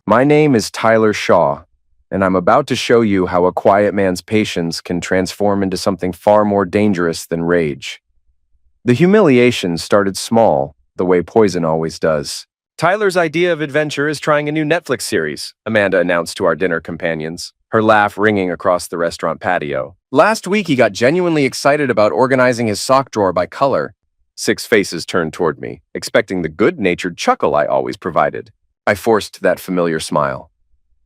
My name is Tyler Shaw, and I'm about to show you how a quiet man's patience can transform into something far more dangerous than rage. The humiliation started small, the way poison always does. Tyler's idea of adventure is trying a new Netflix series, Amanda announced to our dinner companions, her laugh ringing across the restaurant patio. Last week he got genuinely excited about organizing his sock drawer by color. Six faces turned toward me, expecting the good-natured chuckle I always provided. I forced that familiar smile,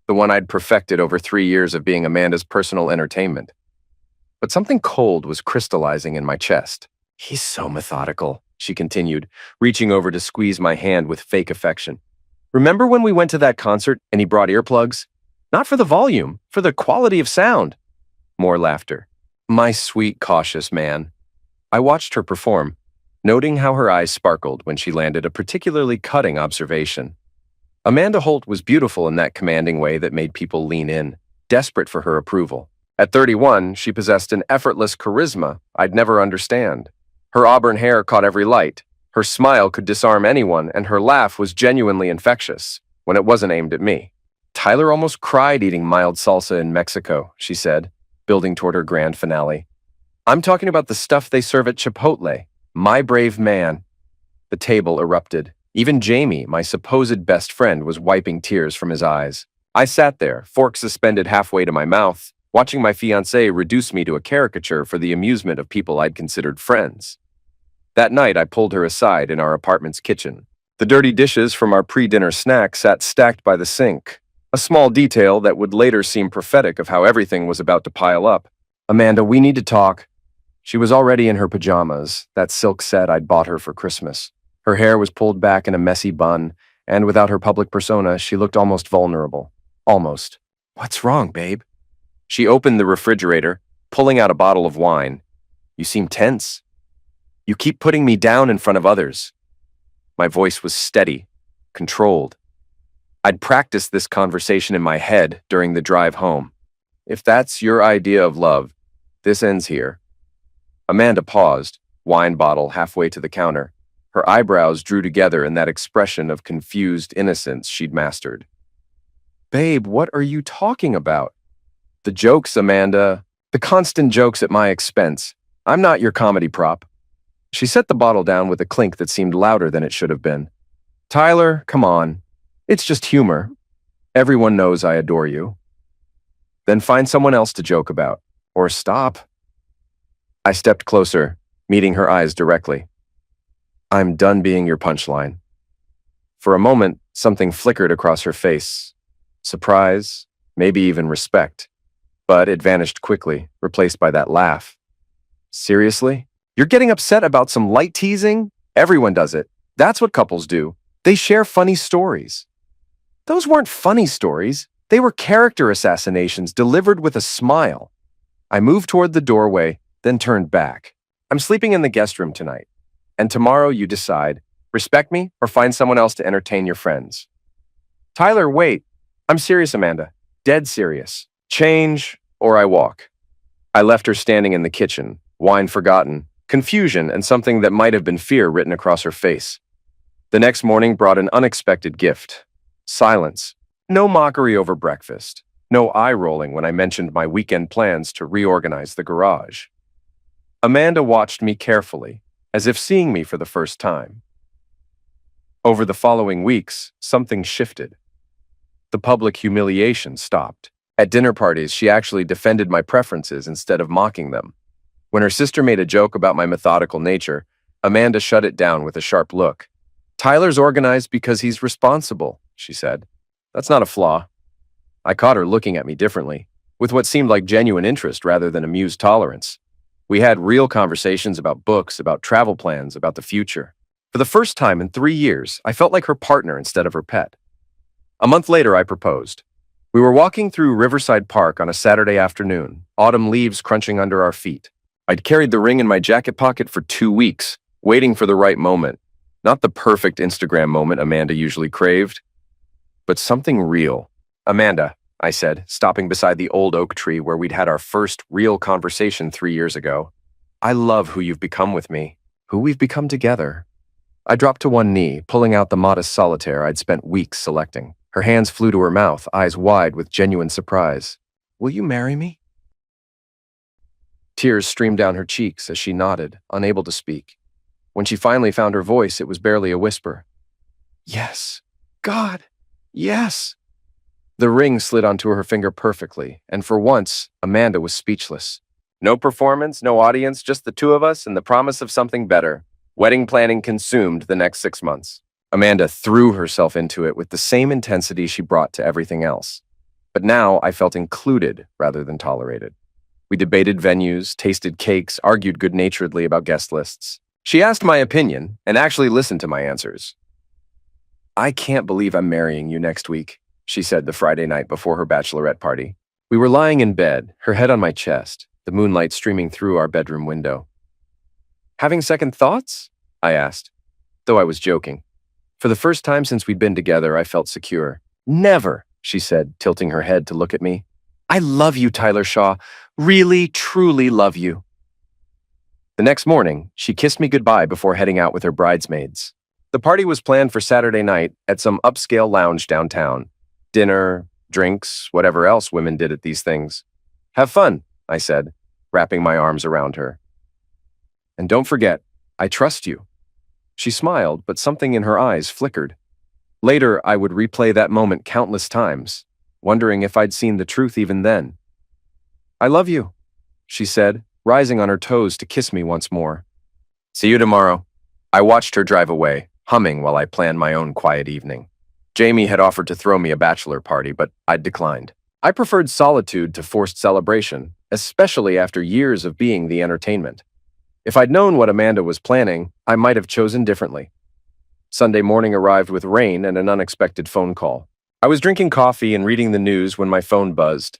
the one I'd perfected over 3 years of being Amanda's personal entertainment. But something cold was crystallizing in my chest. He's so methodical, she continued, reaching over to squeeze my hand with fake affection. Remember when we went to that concert and he brought earplugs? Not for the volume, for the quality of sound. More laughter. My sweet, cautious man. I watched her perform, noting how her eyes sparkled when she landed a particularly cutting observation. Amanda Holt was beautiful in that commanding way that made people lean in, desperate for her approval. At 31, she possessed an effortless charisma I'd never understand. Her auburn hair caught every light, her smile could disarm anyone, and her laugh was genuinely infectious when it wasn't aimed at me. Tyler almost cried eating mild salsa in Mexico, she said, building toward her grand finale. I'm talking about the stuff they serve at Chipotle. My brave man. The table erupted. Even Jamie, my supposed best friend, was wiping tears from his eyes. I sat there, fork suspended halfway to my mouth, watching my fiancée reduce me to a caricature for the amusement of people I'd considered friends. That night, I pulled her aside in our apartment's kitchen. The dirty dishes from our pre-dinner snack sat stacked by the sink, a small detail that would later seem prophetic of how everything was about to pile up. Amanda, we need to talk. She was already in her pajamas, that silk set I'd bought her for Christmas. Her hair was pulled back in a messy bun, and without her public persona, she looked almost vulnerable. Almost. What's wrong, babe? She opened the refrigerator, pulling out a bottle of wine. You seem tense. You keep putting me down in front of others. My voice was steady, controlled. I'd practiced this conversation in my head during the drive home. If that's your idea of love, this ends here. Amanda paused, wine bottle halfway to the counter. Her eyebrows drew together in that expression of confused innocence she'd mastered. Babe, what are you talking about? The jokes, Amanda. The constant jokes at my expense. I'm not your comedy prop. She set the bottle down with a clink that seemed louder than it should have been. Tyler, come on. It's just humor. Everyone knows I adore you. Then find someone else to joke about. Or stop. I stepped closer, meeting her eyes directly. I'm done being your punchline. For a moment, something flickered across her face. Surprise, maybe even respect. But it vanished quickly, replaced by that laugh. Seriously? You're getting upset about some light teasing? Everyone does it. That's what couples do. They share funny stories. Those weren't funny stories. They were character assassinations delivered with a smile. I moved toward the doorway, then turned back. I'm sleeping in the guest room tonight. And tomorrow you decide, respect me or find someone else to entertain your friends. Tyler, wait. I'm serious, Amanda. Dead serious. Change or I walk. I left her standing in the kitchen, wine forgotten, confusion and something that might have been fear written across her face. The next morning brought an unexpected gift. Silence. No mockery over breakfast. No eye-rolling when I mentioned my weekend plans to reorganize the garage. Amanda watched me carefully, as if seeing me for the first time. Over the following weeks, something shifted. The public humiliation stopped. At dinner parties, she actually defended my preferences instead of mocking them. When her sister made a joke about my methodical nature, Amanda shut it down with a sharp look. Tyler's organized because he's responsible, she said. That's not a flaw. I caught her looking at me differently, with what seemed like genuine interest rather than amused tolerance. We had real conversations about books, about travel plans, about the future. For the first time in 3 years, I felt like her partner instead of her pet. A month later, I proposed. We were walking through Riverside Park on a Saturday afternoon, autumn leaves crunching under our feet. I'd carried the ring in my jacket pocket for 2 weeks, waiting for the right moment. Not the perfect Instagram moment Amanda usually craved, but something real. Amanda, I said, stopping beside the old oak tree where we'd had our first real conversation 3 years ago. I love who you've become with me, who we've become together. I dropped to one knee, pulling out the modest solitaire I'd spent weeks selecting. Her hands flew to her mouth, eyes wide with genuine surprise. "Will you marry me?" Tears streamed down her cheeks as she nodded, unable to speak. When she finally found her voice, it was barely a whisper. "Yes. God, yes." The ring slid onto her finger perfectly, and for once, Amanda was speechless. No performance, no audience, just the two of us and the promise of something better. Wedding planning consumed the next 6 months. Amanda threw herself into it with the same intensity she brought to everything else. But now I felt included rather than tolerated. We debated venues, tasted cakes, argued good-naturedly about guest lists. She asked my opinion and actually listened to my answers. "I can't believe I'm marrying you next week," she said the Friday night before her bachelorette party. We were lying in bed, her head on my chest, the moonlight streaming through our bedroom window. "Having second thoughts?" I asked, though I was joking. For the first time since we'd been together, I felt secure. "Never," she said, tilting her head to look at me. "I love you, Tyler Shaw. Really, truly love you." The next morning, she kissed me goodbye before heading out with her bridesmaids. The party was planned for Saturday night at some upscale lounge downtown. Dinner, drinks, whatever else women did at these things. "Have fun," I said, wrapping my arms around her. "And don't forget, I trust you." She smiled, but something in her eyes flickered. Later, I would replay that moment countless times, wondering if I'd seen the truth even then. "I love you," she said, rising on her toes to kiss me once more. "See you tomorrow." I watched her drive away, humming while I planned my own quiet evening. Jamie had offered to throw me a bachelor party, but I'd declined. I preferred solitude to forced celebration, especially after years of being the entertainment. If I'd known what Amanda was planning, I might have chosen differently. Sunday morning arrived with rain and an unexpected phone call. I was drinking coffee and reading the news when my phone buzzed.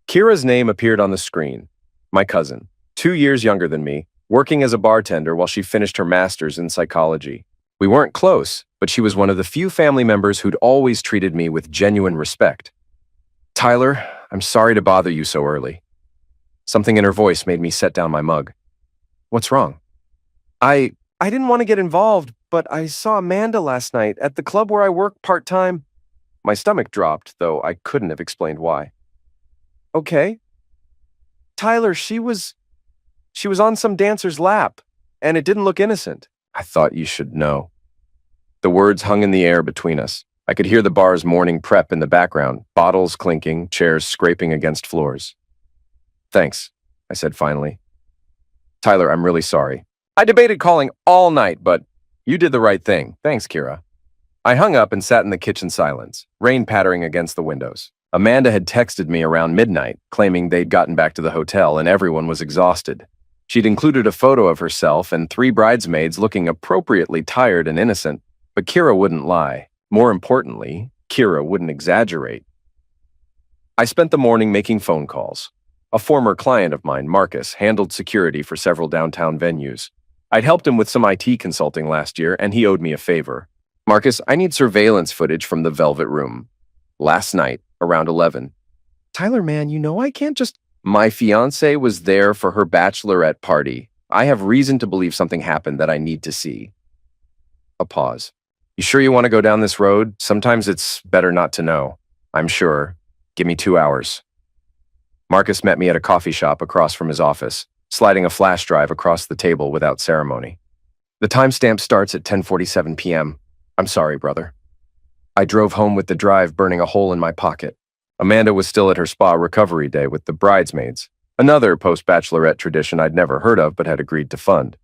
Kira's name appeared on the screen. My cousin, 2 years younger than me, working as a bartender while she finished her master's in psychology. We weren't close, but she was one of the few family members who'd always treated me with genuine respect. "Tyler, I'm sorry to bother you so early." Something in her voice made me set down my mug. "What's wrong?" I didn't want to get involved, but I saw Amanda last night at the club where I work part-time." My stomach dropped, though I couldn't have explained why. "Okay." "Tyler, she was on some dancer's lap, and it didn't look innocent." "I thought you should know." The words hung in the air between us. I could hear the bar's morning prep in the background, bottles clinking, chairs scraping against floors. "Thanks," I said finally. "Tyler, I'm really sorry. I debated calling all night, but you did the right thing. Thanks, Kira." I hung up and sat in the kitchen silence, rain pattering against the windows. Amanda had texted me around midnight, claiming they'd gotten back to the hotel and everyone was exhausted. She'd included a photo of herself and 3 bridesmaids looking appropriately tired and innocent, but Kira wouldn't lie. More importantly, Kira wouldn't exaggerate. I spent the morning making phone calls. A former client of mine, Marcus, handled security for several downtown venues. I'd helped him with some IT consulting last year, and he owed me a favor. "Marcus, I need surveillance footage from the Velvet Room. Last night, around 11. "Tyler, man, you know I can't just—" "My fiancée was there for her bachelorette party. I have reason to believe something happened that I need to see." A pause. "You sure you want to go down this road? Sometimes it's better not to know." "I'm sure. Give me 2 hours." Marcus met me at a coffee shop across from his office, sliding a flash drive across the table without ceremony. "The timestamp starts at 10:47 p.m. I'm sorry, brother." I drove home with the drive burning a hole in my pocket. Amanda was still at her spa recovery day with the bridesmaids, another post-bachelorette tradition I'd never heard of but had agreed to fund.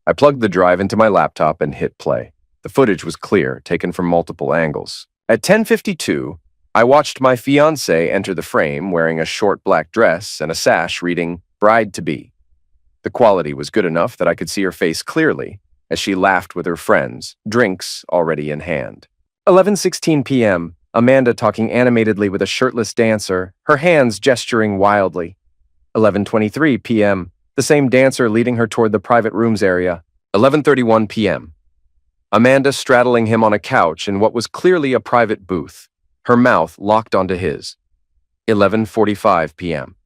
I plugged the drive into my laptop and hit play. The footage was clear, taken from multiple angles. At 10:52, I watched my fiancée enter the frame wearing a short black dress and a sash reading "Bride-to-be." The quality was good enough that I could see her face clearly as she laughed with her friends, drinks already in hand. 11:16 p.m., Amanda talking animatedly with a shirtless dancer, her hands gesturing wildly. 11:23 p.m., the same dancer leading her toward the private rooms area. 11:31 p.m., Amanda straddling him on a couch in what was clearly a private booth, her mouth locked onto his. 11:45 p.m.,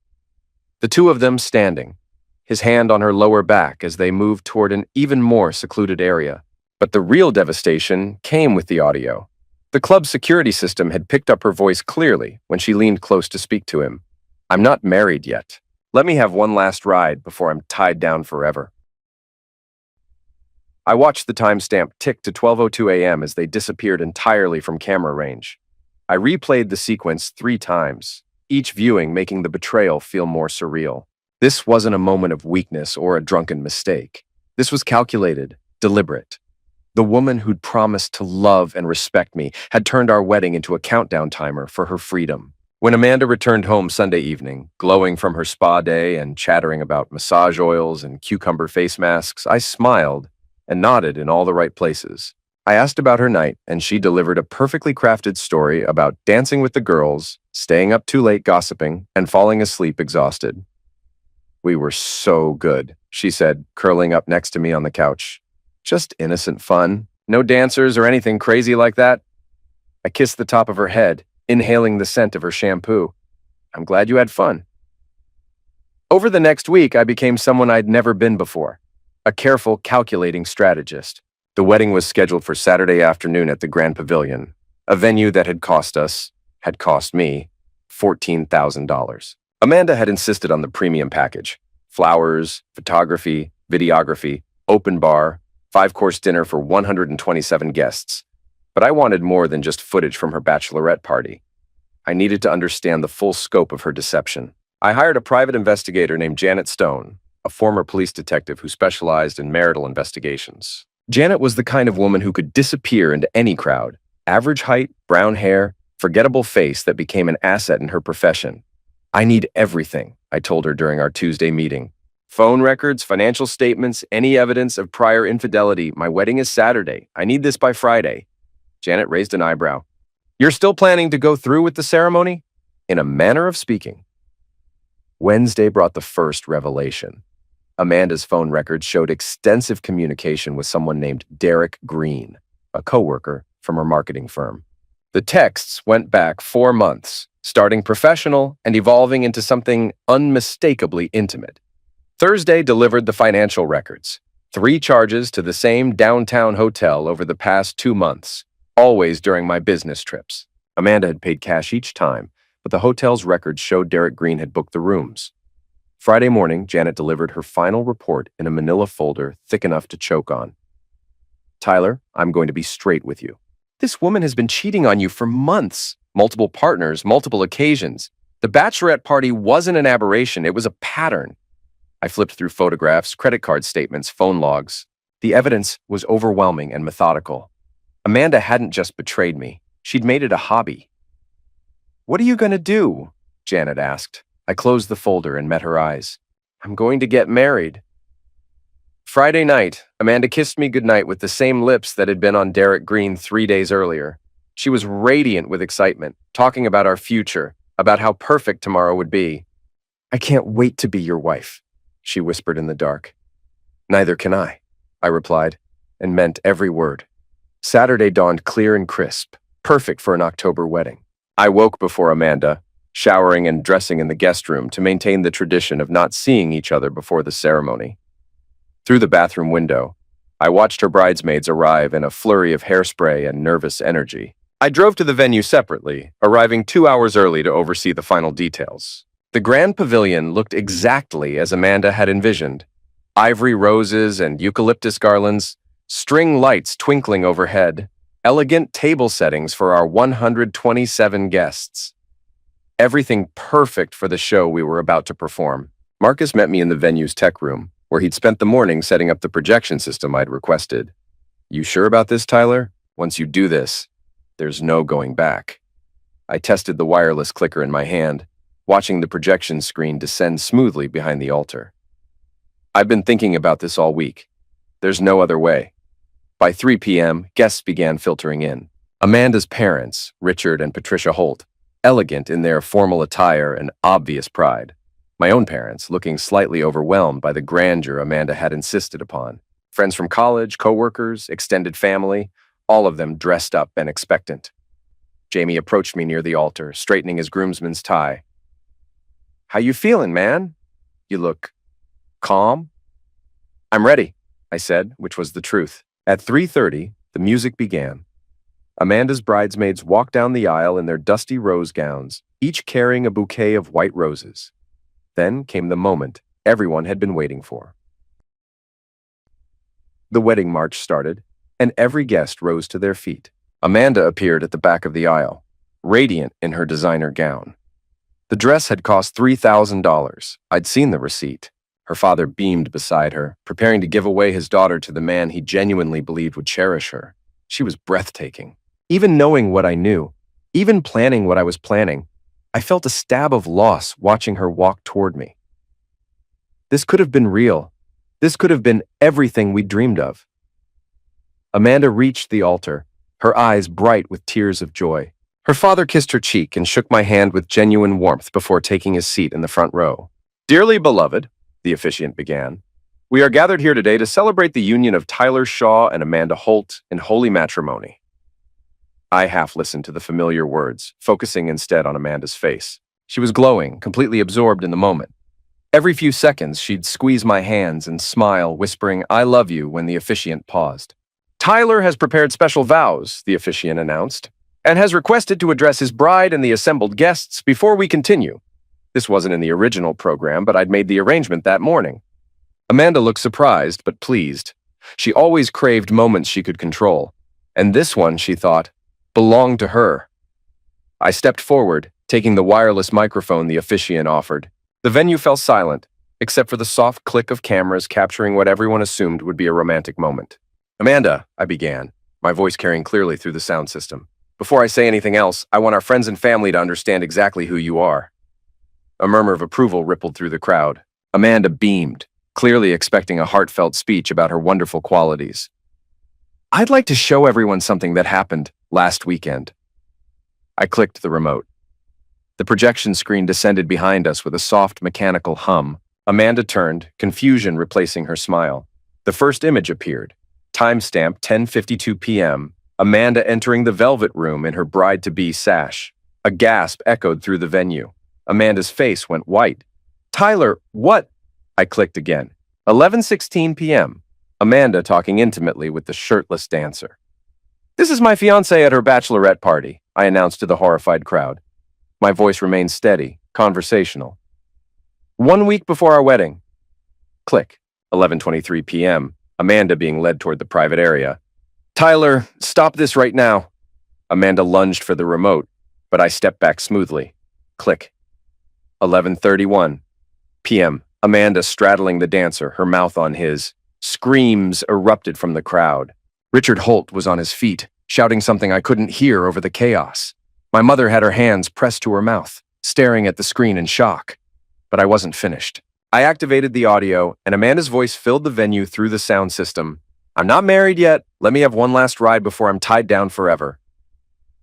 the two of them standing, his hand on her lower back as they moved toward an even more secluded area. But the real devastation came with the audio. The club's security system had picked up her voice clearly when she leaned close to speak to him. I'm not married yet. Let me have one last ride before I'm tied down forever. I watched the timestamp tick to 12:02 a.m. as they disappeared entirely from camera range. I replayed the sequence 3 times, each viewing making the betrayal feel more surreal. This wasn't a moment of weakness or a drunken mistake. This was calculated, deliberate. The woman who'd promised to love and respect me had turned our wedding into a countdown timer for her freedom. When Amanda returned home Sunday evening, glowing from her spa day and chattering about massage oils and cucumber face masks, I smiled and nodded in all the right places. I asked about her night, and she delivered a perfectly crafted story about dancing with the girls, staying up too late gossiping, and falling asleep exhausted. We were so good, she said, curling up next to me on the couch. Just innocent fun. No dancers or anything crazy like that. I kissed the top of her head, inhaling the scent of her shampoo. I'm glad you had fun. Over the next week, I became someone I'd never been before. A careful, calculating strategist. The wedding was scheduled for Saturday afternoon at the Grand Pavilion, a venue that had cost me, $14,000. Amanda had insisted on the premium package. Flowers, photography, videography, open bar, 5-course dinner for 127 guests. But I wanted more than just footage from her bachelorette party. I needed to understand the full scope of her deception. I hired a private investigator named Janet Stone, a former police detective who specialized in marital investigations. Janet was the kind of woman who could disappear into any crowd. Average height, brown hair, forgettable face that became an asset in her profession. I need everything, I told her during our Tuesday meeting. Phone records, financial statements, any evidence of prior infidelity. My wedding is Saturday. I need this by Friday. Janet raised an eyebrow. You're still planning to go through with the ceremony? In a manner of speaking. Wednesday brought the first revelation. Amanda's phone records showed extensive communication with someone named Derek Green, a coworker from her marketing firm. The texts went back 4 months, starting professional and evolving into something unmistakably intimate. Thursday delivered the financial records. 3 charges to the same downtown hotel over the past 2 months, always during my business trips. Amanda had paid cash each time, but the hotel's records showed Derek Green had booked the rooms. Friday morning, Janet delivered her final report in a manila folder thick enough to choke on. Tyler, I'm going to be straight with you. This woman has been cheating on you for months. Multiple partners, multiple occasions. The bachelorette party wasn't an aberration, it was a pattern. I flipped through photographs, credit card statements, phone logs. The evidence was overwhelming and methodical. Amanda hadn't just betrayed me. She'd made it a hobby. What are you going to do? Janet asked. I closed the folder and met her eyes. I'm going to get married. Friday night, Amanda kissed me goodnight with the same lips that had been on Derek Green 3 days earlier. She was radiant with excitement, talking about our future, about how perfect tomorrow would be. I can't wait to be your wife, she whispered in the dark. Neither can I replied, and meant every word. Saturday dawned clear and crisp, perfect for an October wedding. I woke before Amanda, showering and dressing in the guest room to maintain the tradition of not seeing each other before the ceremony. Through the bathroom window, I watched her bridesmaids arrive in a flurry of hairspray and nervous energy. I drove to the venue separately, arriving 2 hours early to oversee the final details. The Grand Pavilion looked exactly as Amanda had envisioned. Ivory roses and eucalyptus garlands, string lights twinkling overhead, elegant table settings for our 127 guests. Everything perfect for the show we were about to perform. Marcus met me in the venue's tech room, where he'd spent the morning setting up the projection system I'd requested. You sure about this, Tyler? Once you do this, there's no going back. I tested the wireless clicker in my hand, watching the projection screen descend smoothly behind the altar. I've been thinking about this all week. There's no other way. By 3 p.m., guests began filtering in. Amanda's parents, Richard and Patricia Holt, elegant in their formal attire and obvious pride. My own parents, looking slightly overwhelmed by the grandeur Amanda had insisted upon. Friends from college, coworkers, extended family, all of them dressed up and expectant. Jamie approached me near the altar, straightening his groomsman's tie. How you feeling, man? You look calm? I'm ready, I said, which was the truth. At 3:30, the music began. Amanda's bridesmaids walked down the aisle in their dusty rose gowns, each carrying a bouquet of white roses. Then came the moment everyone had been waiting for. The wedding march started, and every guest rose to their feet. Amanda appeared at the back of the aisle, radiant in her designer gown. The dress had cost $3,000. I'd seen the receipt. Her father beamed beside her, preparing to give away his daughter to the man he genuinely believed would cherish her. She was breathtaking. Even knowing what I knew, even planning what I was planning, I felt a stab of loss watching her walk toward me. This could have been real. This could have been everything we dreamed of. Amanda reached the altar, her eyes bright with tears of joy. Her father kissed her cheek and shook my hand with genuine warmth before taking his seat in the front row. "Dearly beloved," the officiant began, "we are gathered here today to celebrate the union of Tyler Shaw and Amanda Holt in holy matrimony." I half listened to the familiar words, focusing instead on Amanda's face. She was glowing, completely absorbed in the moment. Every few seconds, she'd squeeze my hands and smile, whispering, "I love you," when the officiant paused. "Tyler has prepared special vows," the officiant announced, "and has requested to address his bride and the assembled guests before we continue." This wasn't in the original program, but I'd made the arrangement that morning. Amanda looked surprised, but pleased. She always craved moments she could control, and this one, she thought, belonged to her. I stepped forward, taking the wireless microphone the officiant offered. The venue fell silent, except for the soft click of cameras capturing what everyone assumed would be a romantic moment. "Amanda," I began, my voice carrying clearly through the sound system. "Before I say anything else, I want our friends and family to understand exactly who you are." A murmur of approval rippled through the crowd. Amanda beamed, clearly expecting a heartfelt speech about her wonderful qualities. "I'd like to show everyone something that happened last weekend." I clicked the remote. The projection screen descended behind us with a soft mechanical hum. Amanda turned, confusion replacing her smile. The first image appeared. Timestamp 10:52 p.m. Amanda entering the velvet room in her bride-to-be sash. A gasp echoed through the venue. Amanda's face went white. "Tyler, what?" I clicked again. 11:16 p.m. Amanda talking intimately with the shirtless dancer. "This is my fiancée at her bachelorette party," I announced to the horrified crowd. My voice remained steady, conversational. "1 week before our wedding." Click. 11:23 p.m. Amanda being led toward the private area. "Tyler, stop this right now." Amanda lunged for the remote, but I stepped back smoothly. Click. 11:31 p.m. Amanda straddling the dancer, her mouth on his. Screams erupted from the crowd. Richard Holt was on his feet, shouting something I couldn't hear over the chaos. My mother had her hands pressed to her mouth, staring at the screen in shock. But I wasn't finished. I activated the audio, and Amanda's voice filled the venue through the sound system. "I'm not married yet. Let me have one last ride before I'm tied down forever."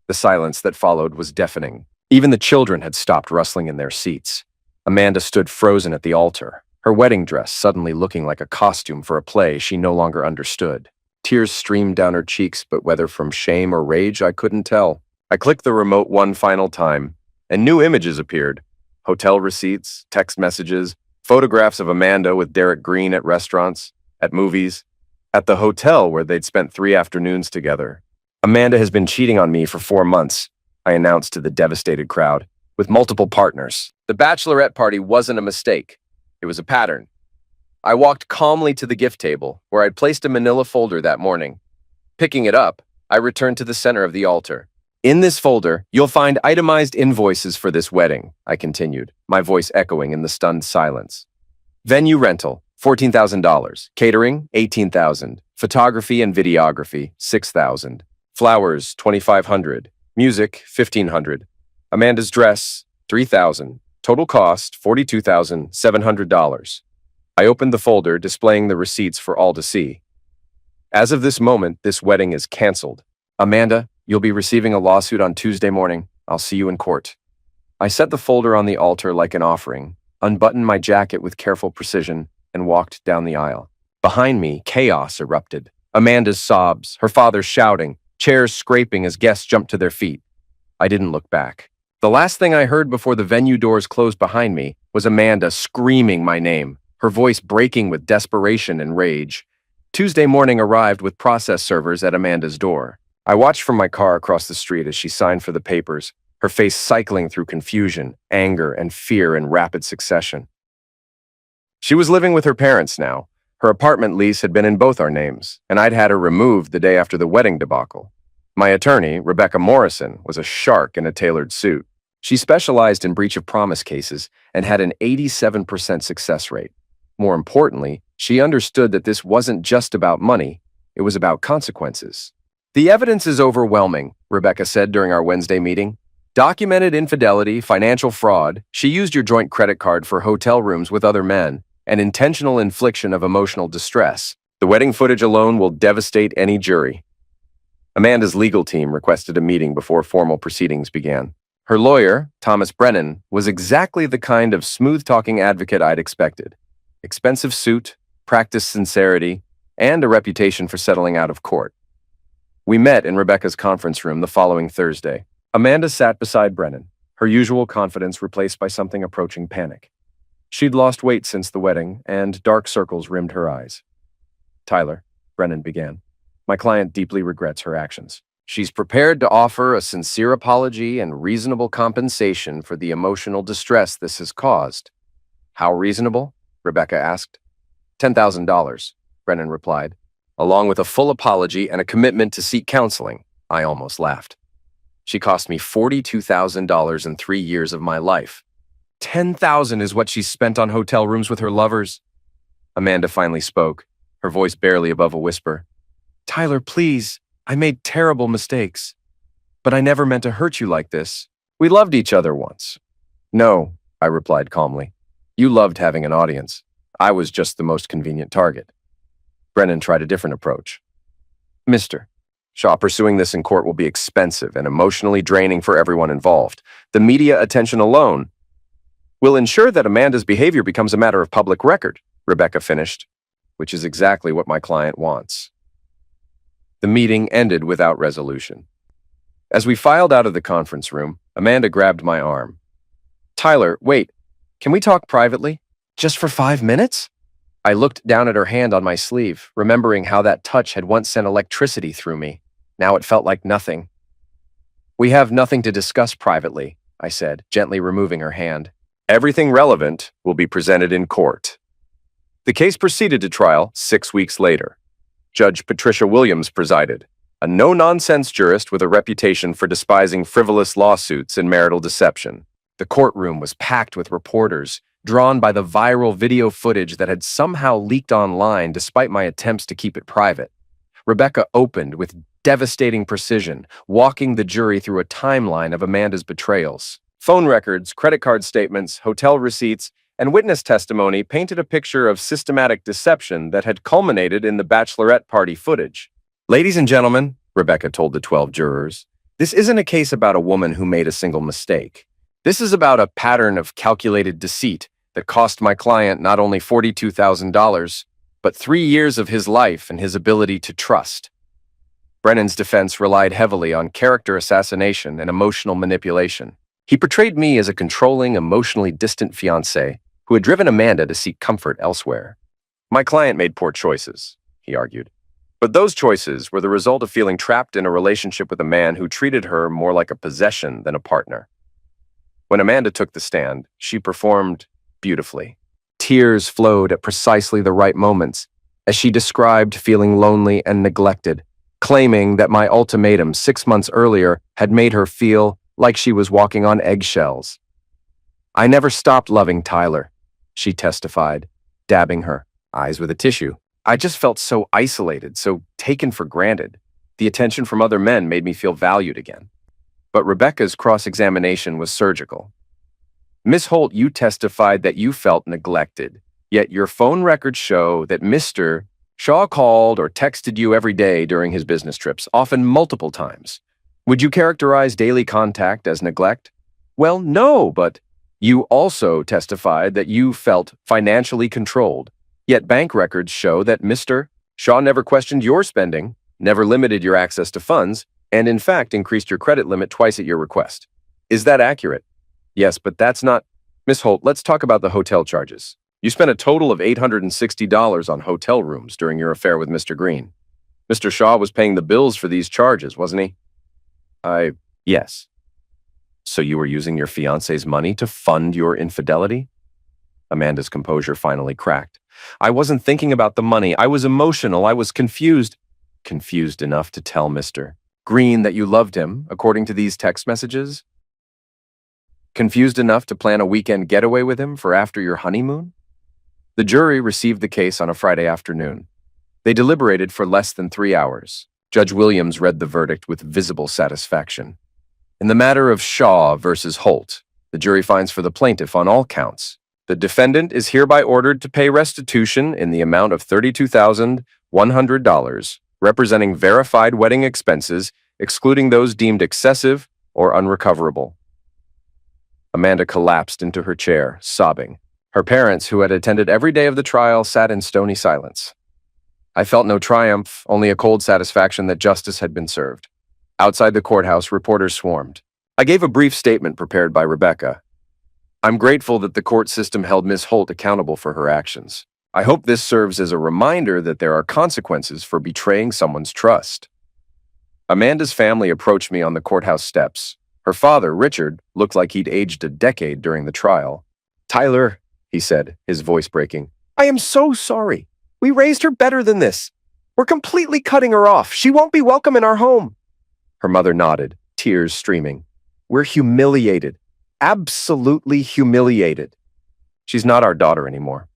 The silence that followed was deafening. Even the children had stopped rustling in their seats. Amanda stood frozen at the altar, her wedding dress suddenly looking like a costume for a play she no longer understood. Tears streamed down her cheeks, but whether from shame or rage, I couldn't tell. I clicked the remote one final time, and new images appeared. Hotel receipts, text messages, photographs of Amanda with Derek Green at restaurants, at movies, at the hotel where they'd spent 3 afternoons together. "Amanda has been cheating on me for 4 months," I announced to the devastated crowd, "with multiple partners. The bachelorette party wasn't a mistake. It was a pattern." I walked calmly to the gift table, where I'd placed a manila folder that morning. Picking it up, I returned to the center of the altar. "In this folder, you'll find itemized invoices for this wedding," I continued, my voice echoing in the stunned silence. "Venue rental, $14,000. Catering, $18,000. Photography and videography, $6,000. Flowers, $2,500. Music, $1,500. Amanda's dress, $3,000. Total cost, $42,700. I opened the folder, displaying the receipts for all to see. "As of this moment, this wedding is canceled. Amanda, you'll be receiving a lawsuit on Tuesday morning. I'll see you in court." I set the folder on the altar like an offering, unbuttoned my jacket with careful precision, and walked down the aisle. Behind me, chaos erupted. Amanda's sobs, her father shouting, chairs scraping as guests jumped to their feet. I didn't look back. The last thing I heard before the venue doors closed behind me was Amanda screaming my name, her voice breaking with desperation and rage. Tuesday morning arrived with process servers at Amanda's door. I watched from my car across the street as she signed for the papers, her face cycling through confusion, anger, and fear in rapid succession. She was living with her parents now. Her apartment lease had been in both our names, and I'd had her removed the day after the wedding debacle. My attorney, Rebecca Morrison, was a shark in a tailored suit. She specialized in breach of promise cases and had an 87% success rate. More importantly, she understood that this wasn't just about money, it was about consequences. "The evidence is overwhelming," Rebecca said during our Wednesday meeting. "Documented infidelity, financial fraud, she used your joint credit card for hotel rooms with other men, and intentional infliction of emotional distress. The wedding footage alone will devastate any jury." Amanda's legal team requested a meeting before formal proceedings began. Her lawyer, Thomas Brennan, was exactly the kind of smooth-talking advocate I'd expected. Expensive suit, practiced sincerity, and a reputation for settling out of court. We met in Rebecca's conference room the following Thursday. Amanda sat beside Brennan, her usual confidence replaced by something approaching panic. She'd lost weight since the wedding, and dark circles rimmed her eyes. "Tyler," Brennan began, "my client deeply regrets her actions. She's prepared to offer a sincere apology and reasonable compensation for the emotional distress this has caused." "How reasonable?" Rebecca asked. $10,000, Brennan replied, "along with a full apology and a commitment to seek counseling." I almost laughed. "She cost me $42,000 in 3 years of my life. 10,000 is what she spent on hotel rooms with her lovers." Amanda finally spoke, her voice barely above a whisper. "Tyler, please. I made terrible mistakes. But I never meant to hurt you like this. We loved each other once." "No," I replied calmly. "You loved having an audience. I was just the most convenient target." Brennan tried a different approach. "Mr. Shaw, pursuing this in court will be expensive and emotionally draining for everyone involved. The media attention alone will ensure that Amanda's behavior becomes a matter of public record," Rebecca finished, "which is exactly what my client wants." The meeting ended without resolution. As we filed out of the conference room, Amanda grabbed my arm. "Tyler, wait. Can we talk privately? Just for 5 minutes?" I looked down at her hand on my sleeve, remembering how that touch had once sent electricity through me. Now it felt like nothing. "We have nothing to discuss privately," I said, gently removing her hand. "Everything relevant will be presented in court." The case proceeded to trial 6 weeks later. Judge Patricia Williams presided, a no-nonsense jurist with a reputation for despising frivolous lawsuits and marital deception. The courtroom was packed with reporters, drawn by the viral video footage that had somehow leaked online despite my attempts to keep it private. Rebecca opened with devastating precision, walking the jury through a timeline of Amanda's betrayals. Phone records, credit card statements, hotel receipts, and witness testimony painted a picture of systematic deception that had culminated in the bachelorette party footage. "Ladies and gentlemen," Rebecca told the 12 jurors, "this isn't a case about a woman who made a single mistake. This is about a pattern of calculated deceit that cost my client not only $42,000, but 3 years of his life and his ability to trust." Brennan's defense relied heavily on character assassination and emotional manipulation. He portrayed me as a controlling, emotionally distant fiancé who had driven Amanda to seek comfort elsewhere. "My client made poor choices," he argued. "But those choices were the result of feeling trapped in a relationship with a man who treated her more like a possession than a partner." When Amanda took the stand, she performed beautifully. Tears flowed at precisely the right moments as she described feeling lonely and neglected, claiming that my ultimatum 6 months earlier had made her feel like she was walking on eggshells. "I never stopped loving Tyler," she testified, dabbing her eyes with a tissue. "I just felt so isolated, so taken for granted. The attention from other men made me feel valued again." But Rebecca's cross-examination was surgical. "Miss Holt, you testified that you felt neglected, yet your phone records show that Mr. Shaw called or texted you every day during his business trips, often multiple times. Would you characterize daily contact as neglect?" "Well, no, but..." "You also testified that you felt financially controlled, yet bank records show that Mr. Shaw never questioned your spending, never limited your access to funds, and in fact increased your credit limit twice at your request. Is that accurate?" "Yes, but that's not..." "Miss Holt, let's talk about the hotel charges. You spent a total of $860 on hotel rooms during your affair with Mr. Green. Mr. Shaw was paying the bills for these charges, wasn't he? Yes. So you were using your fiancé's money to fund your infidelity? Amanda's composure finally cracked. I wasn't thinking about the money. I was emotional. I was confused. Confused enough to tell Mr. Green that you loved him, according to these text messages? Confused enough to plan a weekend getaway with him for after your honeymoon? The jury received the case on a Friday afternoon. They deliberated for less than 3 hours. Judge Williams read the verdict with visible satisfaction. In the matter of Shaw versus Holt, the jury finds for the plaintiff on all counts. The defendant is hereby ordered to pay restitution in the amount of $32,100, representing verified wedding expenses, excluding those deemed excessive or unrecoverable. Amanda collapsed into her chair, sobbing. Her parents, who had attended every day of the trial, sat in stony silence. I felt no triumph, only a cold satisfaction that justice had been served. Outside the courthouse, reporters swarmed. I gave a brief statement prepared by Rebecca. I'm grateful that the court system held Miss Holt accountable for her actions. I hope this serves as a reminder that there are consequences for betraying someone's trust. Amanda's family approached me on the courthouse steps. Her father, Richard, looked like he'd aged a decade during the trial. Tyler, he said, his voice breaking, I am so sorry. We raised her better than this. We're completely cutting her off. She won't be welcome in our home. Her mother nodded, tears streaming. We're humiliated. Absolutely humiliated. She's not our daughter anymore.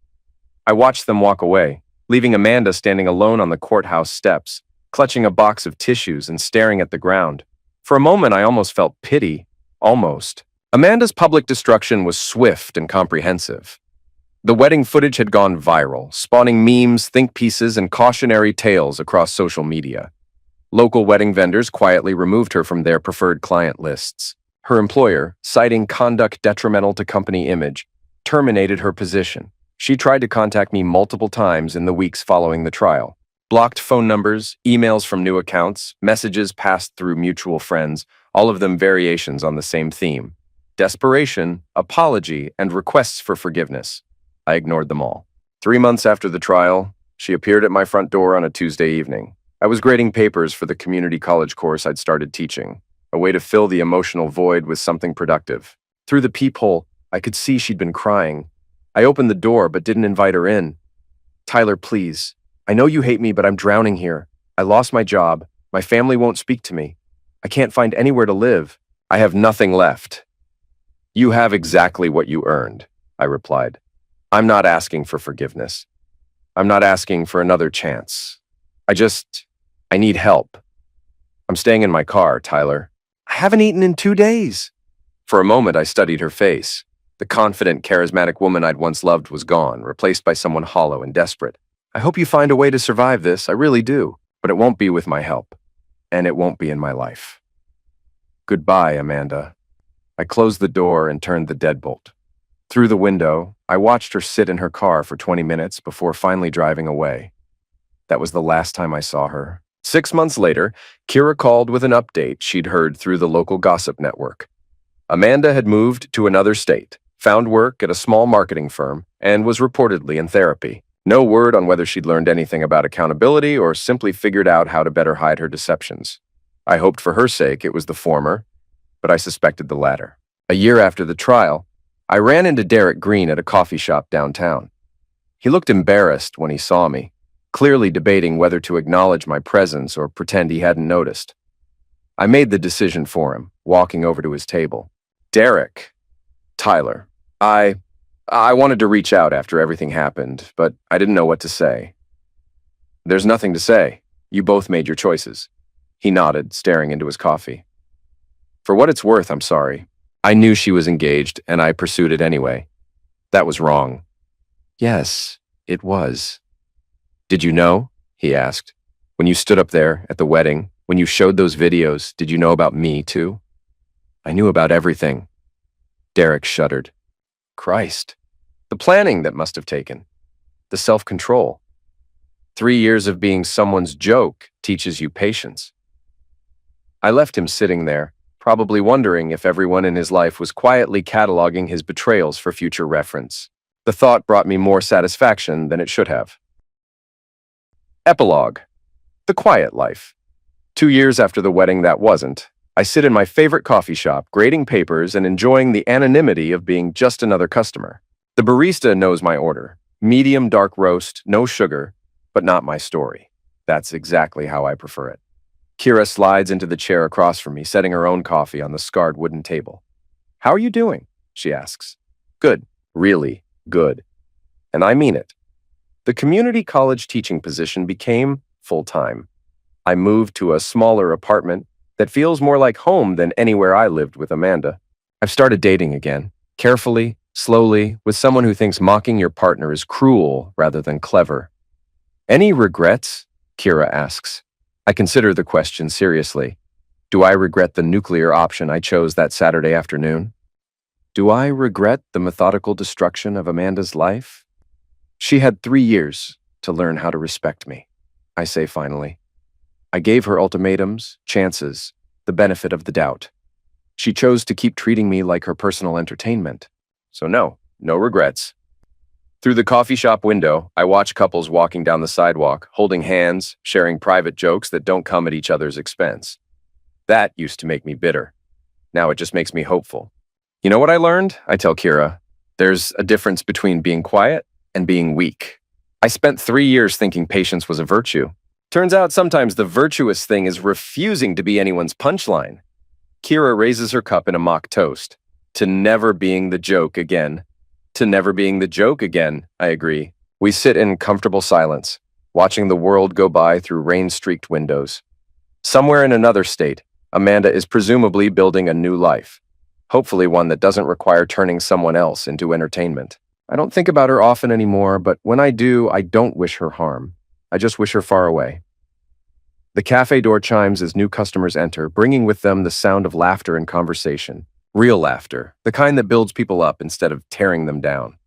I watched them walk away, leaving Amanda standing alone on the courthouse steps, clutching a box of tissues and staring at the ground. For a moment, I almost felt pity. Almost. Amanda's public destruction was swift and comprehensive. The wedding footage had gone viral, spawning memes, think pieces, and cautionary tales across social media. Local wedding vendors quietly removed her from their preferred client lists. Her employer, citing conduct detrimental to company image, terminated her position. She tried to contact me multiple times in the weeks following the trial. Blocked phone numbers, emails from new accounts, messages passed through mutual friends, all of them variations on the same theme. Desperation, apology, and requests for forgiveness. I ignored them all. 3 months after the trial, she appeared at my front door on a Tuesday evening. I was grading papers for the community college course I'd started teaching, a way to fill the emotional void with something productive. Through the peephole, I could see she'd been crying. I opened the door but didn't invite her in. Tyler, please. I know you hate me, but I'm drowning here. I lost my job. My family won't speak to me. I can't find anywhere to live. I have nothing left. You have exactly what you earned, I replied. I'm not asking for forgiveness. I'm not asking for another chance. I need help. I'm staying in my car, Tyler. I haven't eaten in 2 days. For a moment, I studied her face. The confident, charismatic woman I'd once loved was gone, replaced by someone hollow and desperate. I hope you find a way to survive this, I really do, but it won't be with my help, and it won't be in my life. Goodbye, Amanda. I closed the door and turned the deadbolt. Through the window, I watched her sit in her car for 20 minutes before finally driving away. That was the last time I saw her. 6 months later, Kira called with an update she'd heard through the local gossip network. Amanda had moved to another state, found work at a small marketing firm, and was reportedly in therapy. No word on whether she'd learned anything about accountability or simply figured out how to better hide her deceptions. I hoped for her sake it was the former, but I suspected the latter. A year after the trial, I ran into Derek Green at a coffee shop downtown. He looked embarrassed when he saw me, clearly debating whether to acknowledge my presence or pretend he hadn't noticed. I made the decision for him, walking over to his table. Derek, Tyler, I wanted to reach out after everything happened, but I didn't know what to say. There's nothing to say. You both made your choices. He nodded, staring into his coffee. For what it's worth, I'm sorry. I knew she was engaged, and I pursued it anyway. That was wrong. Yes, it was. Did you know? He asked. When you stood up there at the wedding, when you showed those videos, did you know about me too? I knew about everything. Derek shuddered. Christ. The planning that must have taken. The self-control. 3 years of being someone's joke teaches you patience. I left him sitting there, probably wondering if everyone in his life was quietly cataloging his betrayals for future reference. The thought brought me more satisfaction than it should have. Epilogue. The quiet life. 2 years after the wedding that wasn't, I sit in my favorite coffee shop, grading papers and enjoying the anonymity of being just another customer. The barista knows my order. Medium dark roast, no sugar, but not my story. That's exactly how I prefer it. Kira slides into the chair across from me, setting her own coffee on the scarred wooden table. "How are you doing?" she asks. "Good. Really good. And I mean it." The community college teaching position became full-time. I moved to a smaller apartment that feels more like home than anywhere I lived with Amanda. I've started dating again, carefully, slowly, with someone who thinks mocking your partner is cruel rather than clever. "Any regrets?" Kira asks. I consider the question seriously. Do I regret the nuclear option I chose that Saturday afternoon? Do I regret the methodical destruction of Amanda's life? She had 3 years to learn how to respect me, I say finally. I gave her ultimatums, chances, the benefit of the doubt. She chose to keep treating me like her personal entertainment. So no regrets. Through the coffee shop window, I watch couples walking down the sidewalk, holding hands, sharing private jokes that don't come at each other's expense. That used to make me bitter. Now it just makes me hopeful. You know what I learned? I tell Kira. There's a difference between being quiet and being weak. I spent 3 years thinking patience was a virtue. Turns out sometimes the virtuous thing is refusing to be anyone's punchline. Kira raises her cup in a mock toast. To never being the joke again. To never being the joke again, I agree. We sit in comfortable silence, watching the world go by through rain-streaked windows. Somewhere in another state, Amanda is presumably building a new life. Hopefully one that doesn't require turning someone else into entertainment. I don't think about her often anymore, but when I do, I don't wish her harm. I just wish her far away. The cafe door chimes as new customers enter, bringing with them the sound of laughter and conversation. Real laughter, the kind that builds people up instead of tearing them down.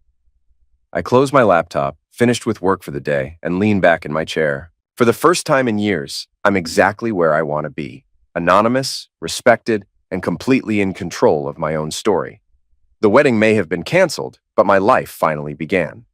I close my laptop, finished with work for the day, and lean back in my chair. For the first time in years, I'm exactly where I want to be. Anonymous, respected, and completely in control of my own story. The wedding may have been canceled, but my life finally began.